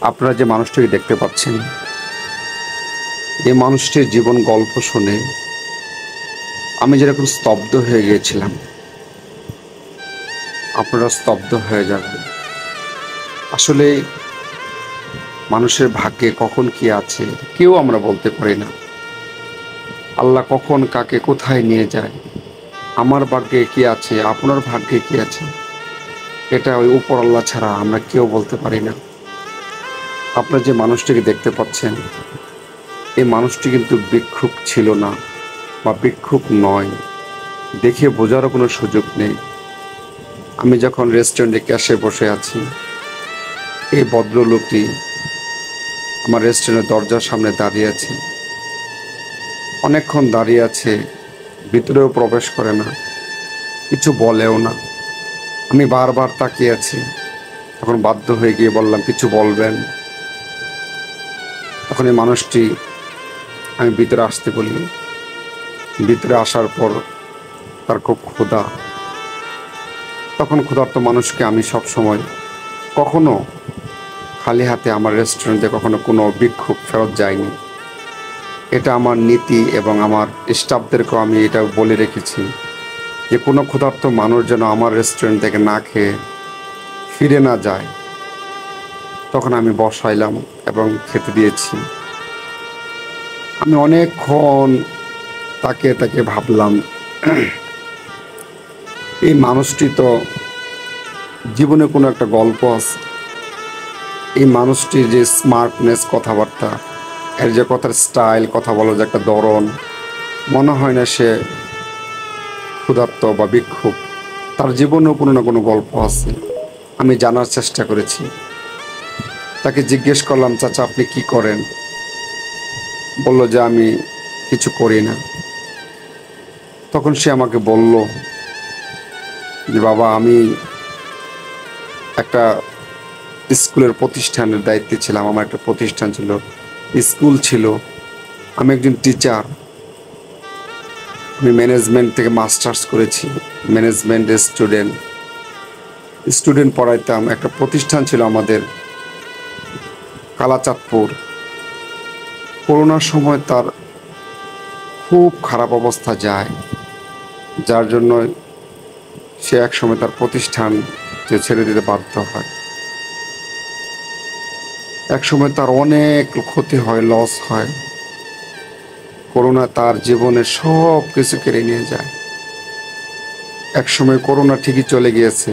আপনারা যে মানুষটিকে দেখতে পাচ্ছেন, এই মানুষটির জীবন গল্প শুনে আমি যেরকম স্তব্ধ হয়ে গিয়েছিলাম, আপনারা স্তব্ধ হয়ে যাবেন। আসলে মানুষের ভাগ্যে কখন কি আছে কেউ আমরা বলতে পারি না। আল্লাহ কখন কাকে কোথায় নিয়ে যায়, আমার ভাগ্যে কি আছে, আপনার ভাগ্যে কি আছে, এটা ওই উপর আল্লাহ ছাড়া আমরা কেউ বলতে পারি না। আপনারা যে মানুষটিকে দেখতে পাচ্ছেন, এই মানুষটি কিন্তু ভিক্ষুক ছিল না বা ভিক্ষুক নয়, দেখে বোঝারও কোনো সুযোগ নেই। আমি যখন রেস্টুরেন্টে ক্যাশে বসে আছি, এই ভদ্রলোকটি আমার রেস্টুরেন্টের দরজার সামনে দাঁড়িয়ে আছে। অনেকক্ষণ দাঁড়িয়ে আছে, ভিতরেও প্রবেশ করে না, কিছু বলেও না। আমি বারবার তাকিয়ে আছি, তখন বাধ্য হয়ে গিয়ে বললাম, কিছু বলবেন? তখন এই মানুষটি, আমি ভিতরে আসতে বলি। ভিতরে আসার পর তার খুব ক্ষুধা। তখন ক্ষুধার্ত মানুষকে আমি সব সময় কখনো খালি হাতে আমার রেস্টুরেন্টে কখনো কোনো ভিক্ষুক ফেরত যায়নি। এটা আমার নীতি এবং আমার স্টাফদেরকেও আমি এটা বলে রেখেছি যে কোনো ক্ষুধার্ত মানুষ যেন আমার রেস্টুরেন্ট থেকে না খেয়ে ফিরে না যায়। তখন আমি বসাইলাম এবং খেতে দিয়েছি। আমি অনেকক্ষণ তাকে তাকে ভাবলাম, এই মানুষটি তো জীবনে কোনো একটা গল্প আছে। এই মানুষটির যে স্মার্টনেস, কথাবার্তা, এর যে কথার স্টাইল, কথা বলার যে একটা ধরন, মনে হয় না সে ক্ষুধার্ত বা ভিক্ষুক। তার জীবনেও কোনো না কোনো গল্প আছে। আমি জানার চেষ্টা করেছি। তাকে জিজ্ঞেস করলাম, চাচা আপনি কি করেন? বলল যে আমি কিছু করি না। তখন সে আমাকে বলল যে বাবা, আমি একটা স্কুলের প্রতিষ্ঠানের দায়িত্বে ছিলাম। আমার একটা প্রতিষ্ঠান ছিল, স্কুল ছিল। আমি একজন টিচার। আমি ম্যানেজমেন্ট থেকে মাস্টার্স করেছি, ম্যানেজমেন্ট স্টুডেন্ট পড়াইতাম। একটা প্রতিষ্ঠান ছিল আমাদের কালাচাঁদপুর। করোনার সময় তার খুব খারাপ অবস্থা যায়, যার জন্য সে এক সময় তার প্রতিষ্ঠান যে ছেড়ে দিতে বাধ্য হয়। এক সময় তার অনেক ক্ষতি হয়, লস হয়। করোনা তার জীবনের সব কিছু কেড়ে নিয়ে যায়। এক সময় করোনা ঠিকই চলে গিয়েছে,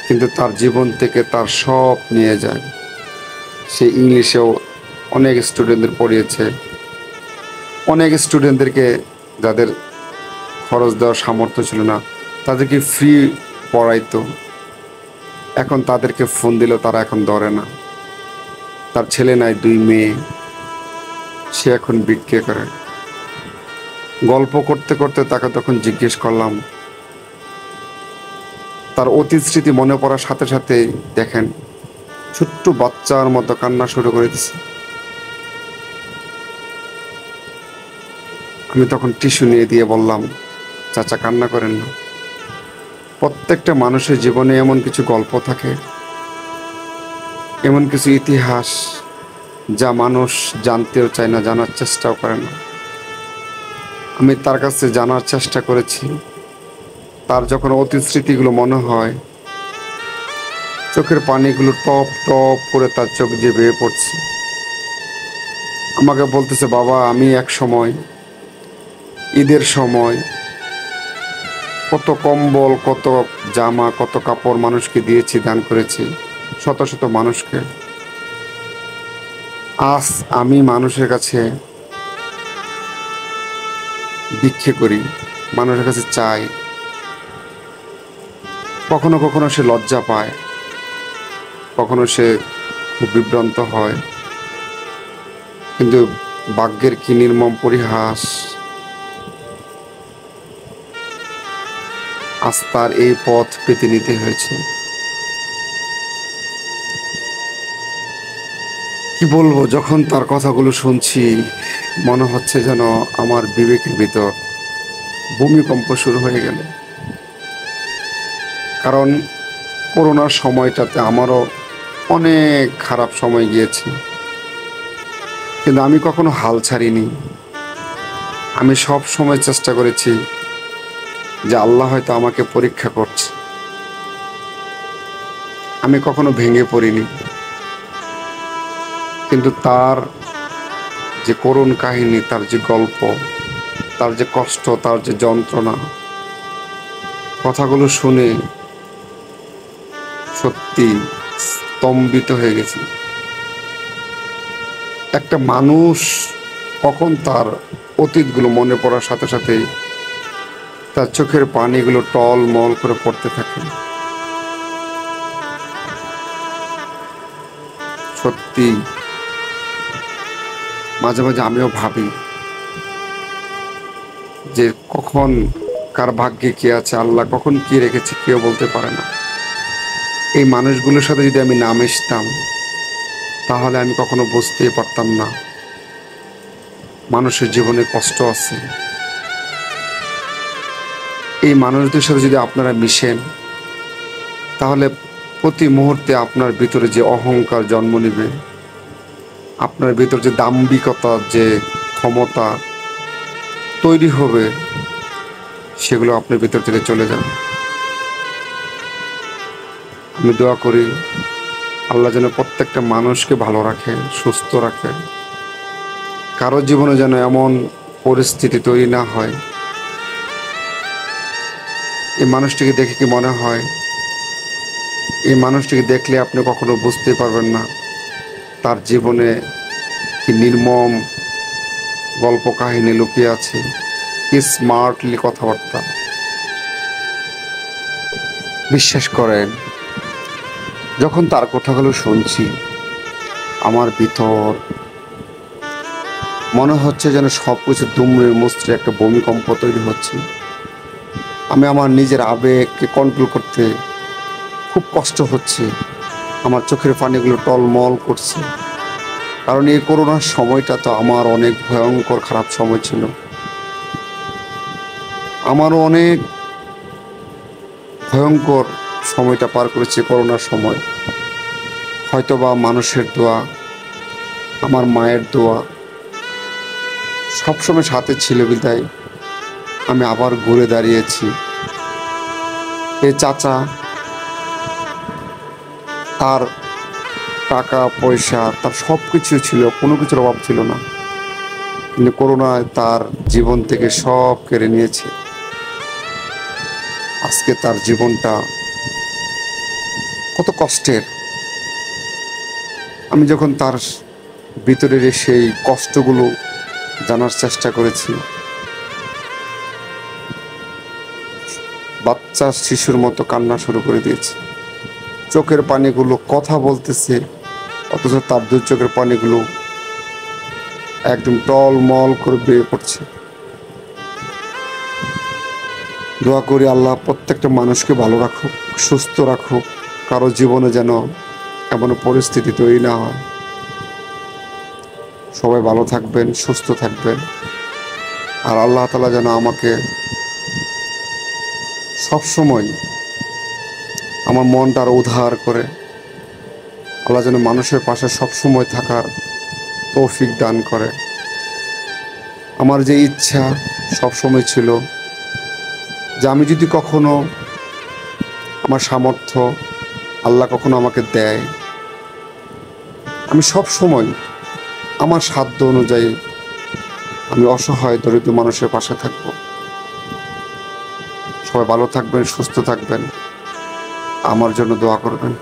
কিন্তু তার জীবন থেকে তার সব নিয়ে যায়। সে ইংলিশেও অনেক স্টুডেন্টদের পড়িয়েছে, অনেক স্টুডেন্টদেরকে যাদের খরচ দেওয়ার সামর্থ্য ছিল না তাদেরকে ফ্রি পড়াইতো। এখন তাদেরকে ফোন দিলেও তারা এখন ধরে না। তার ছেলে নাই, 2 মেয়ে। সে এখন ভিক্ষে করে। গল্প করতে করতে তাকে তখন জিজ্ঞেস করলাম, তার অতীত স্মৃতি মনে পড়ার সাথে সাথে দেখেন ছোট্ট বাচ্চার মতো কান্না শুরু করে দিছে। আমি তখন টিস্যু নিয়ে দিয়ে বললাম, চাচা কান্না করেন না। প্রত্যেকটা মানুষের জীবনে এমন কিছু গল্প থাকে, এমন কিছু ইতিহাস যা মানুষ জানতেও চায় না, জানার চেষ্টাও করে না। আমি তার কাছে জানার চেষ্টা করেছি। তার যখন অতীত স্মৃতিগুলো মনে হয়, চোখের পানিগুলো টপ টপ করে তার চোখ দিয়ে বেয়ে পড়ছে। আমাকে বলতেছে, বাবা আমি এক সময় ঈদের সময় কত কম্বল, কত জামা, কত কাপড় মানুষকে দিয়েছি, দান করেছি, শত শত মানুষকে। আজ আমি মানুষের কাছে ভিক্ষে করি, মানুষের কাছে চাই। কখনো কখনো সে লজ্জা পায়, কখনো সে খুব বিভ্রান্ত হয়। কিন্তু ভাগ্যের কি নির্মম পরিহাস, আজ তার এই পথ পেতে নিতে হয়েছে। কি বলবো, যখন তার কথাগুলো শুনছি মনে হচ্ছে যেন আমার বিবেকের ভিতর ভূমিকম্প শুরু হয়ে গেল। কারণ করোনার সময়টাতে আমারও অনেক খারাপ সময় গিয়েছে, কিন্তু আমি কখনো হাল ছাড়িনি। আমি সব সময় চেষ্টা করেছি যে আল্লাহ হয়তো আমাকে পরীক্ষা করছে। আমি কখনো ভেঙে পড়িনি, কিন্তু তার যে করুণ কাহিনী, তার যে গল্প, তার যে কষ্ট, তার যে যন্ত্রণা, কথাগুলো শুনে সত্যি স্তম্ভিত হয়ে গেছি। একটা মানুষ কখন তার অতীতগুলো মনে পড়ার সাথে সাথেই তার চোখের পানিগুলো টলমল করে পড়তে থাকে। সত্যি মাঝে মাঝে আমিও ভাবি যে কখন কার ভাগ্যে কি আছে, আল্লাহ কখন কি রেখেছে কেউ বলতে পারে না। এই মানুষগুলোর সাথে যদি আমি না মিশতাম, তাহলে আমি কখনো বুঝতেই পারতাম না মানুষের জীবনে কষ্ট আছে। এই মানুষদের সাথে যদি আপনারা মিশেন, তাহলে প্রতি মুহূর্তে আপনার ভিতরে যে অহংকার জন্ম নেবে, আপনার ভিতর যে দাম্ভিকতা, যে ক্ষমতা তৈরি হবে, সেগুলো আপনার ভিতর থেকে চলে যাবে। আমি দোয়া করি আল্লাহ যেন প্রত্যেকটা মানুষকে ভালো রাখে, সুস্থ রাখে। কারো জীবনে যেন এমন পরিস্থিতি তৈরি না হয়, এই মানুষটিকে দেখে কি মনে হয়, এই মানুষটিকে দেখলে আপনি কখনো বুঝতে পারবেন না তার জীবনে কি নির্মম গল্প কাহিনী লুকিয়ে আছে, কি স্মার্টলি কথাবার্তা। বিশ্বাস করেন, যখন তার কথাগুলো শুনছি, আমার ভিতর মনে হচ্ছে যেন সব কিছু দুমড়ে মুচড়ে একটা ভূমিকম্প তৈরি হচ্ছে। আমি আমার নিজের আবেগকে কন্ট্রোল করতে খুব কষ্ট হচ্ছে। আমার চোখের পানিগুলো টলমল করছে, কারণ এই করোনার সময়টা তো আমার অনেক ভয়ঙ্কর খারাপ সময় ছিল। আমারও অনেক ভয়ঙ্কর সময়টা পার করেছি করোনার সময়। হয়তোবা মানুষের দোয়া, আমার মায়ের দোয়া সবসময় সাথে ছিল বিদায় আমি আবার ঘুরে দাঁড়িয়েছি। এই চাচা, তার টাকা পয়সা, তার সব কিছু ছিল, কোনো কিছুর অভাব ছিল না, কিন্তু করোনায় তার জীবন থেকে সব কেড়ে নিয়েছে। আজকে তার জীবনটা কত কষ্টের। আমি যখন তার ভিতরের সেই কষ্টগুলো জানার চেষ্টা করেছি, বাচ্চা শিশুর মতো কান্না শুরু করে দিয়েছে। চোখের পানিগুলো কথা বলতেছে, অথচ তার দুই চোখের পানিগুলো একদম টলমল করে বেয়ে পড়ছে। দোয়া করি আল্লাহ প্রত্যেকটা মানুষকে ভালো রাখুক, সুস্থ রাখুক, কারো জীবনে যেন এমন পরিস্থিতি তৈরি না হয়। সবাই ভালো থাকবেন, সুস্থ থাকবেন, আর আল্লাহ তাআলা যেন আমাকে সবসময় আমার মনটা আরো উদ্ধার করে। আল্লাহ যেন মানুষের পাশে সবসময় থাকার তৌফিক দান করে। আমার যে ইচ্ছা সবসময় ছিল যে আমি যদি কখনো আমার সামর্থ্য আল্লাহ কখনো আমাকে দেয়, আমি সব সময় আমার সাধ্য অনুযায়ী আমি অসহায় দরিদ্র মানুষের পাশে থাকব। সবাই ভালো থাকবেন, সুস্থ থাকবেন, আমার জন্য দোয়া করবেন।